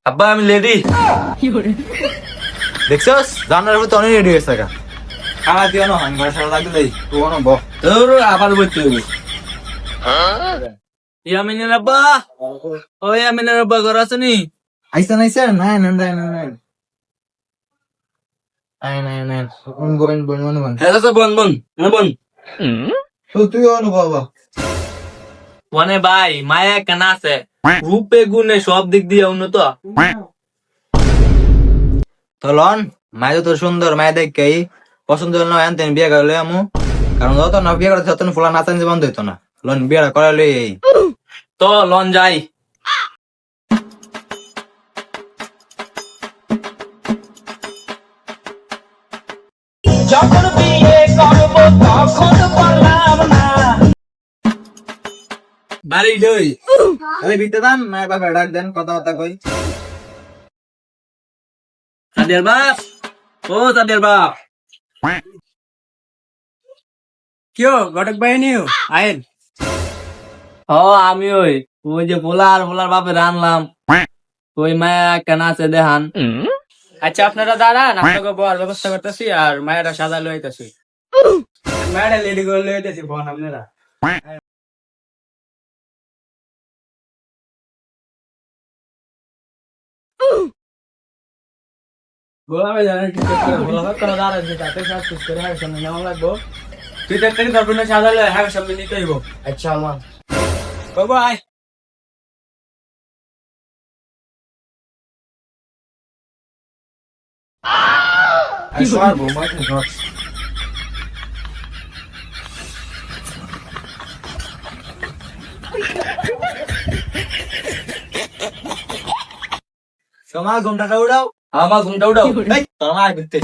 আব্বা আমি রেডি। দেখছস জানার উপর তো অনেক রেডি হয়েছে টাকা। খাওয়া দিও না আমি ঘরে সারা লাগবে যাই ও না ব তোর আবার বইতে হইব। ইয়ামিনের আব্বা ও ইয়ামিনের আব্বা ঘর আছে নি? আইসা নাই নাই নাই নাই আই নাই নাই কোন গোয়েন বন বন বন হ্যাঁ তো বন বন না বন তো তুই অনুভব ওনে ভাই মায়া কেন আছে রূপে গুণে সব দিক দিয়ে উন্নত তো লন মায়া তো সুন্দর মায়া দেখেই পছন্দ হল না এনতেন বিয়ে করলে আমু কারণ যত না বিয়ে করতে তত ফুলা নাচান যে বন্ধ হইতো না লন বিয়েটা করালে এই তো লন যাই যখন বিয়ে করব তখন পারলাম না বাড়ি যাই আরে বিতে দান না বাবা ডাক দেন কথা কই সাদের বাপ ও সাদের বাপ কিও ঘটক বাহিনী আইন ও আমি ওই যে পোলার বাপে রানলাম ওই মায়া কেন আছে দেহান আচ্ছা আপনারা দাঁড়ান আপনাকে বল ব্যবস্থা করতেছি আর মায়েরা সাজা লইতেছি মায়েরা লেডি করে লইতেছি বোন আপনারা গোলামে জানেন কি গোলামে কোন দাঁড়া আছে তাতে সব কিছু করে হার সামনে নেওয়া লাগবো তুই তাড়াতাড়ি তারপরে সাজালে হ্যাঁ সামনে নিতে হইব আচ্ছা আমার বাবা আয় I swear, bro, Michael Knox. তোমার ঘুমটা উড়াও আমার ঘুমটা উড়াও তোমার ভিতরে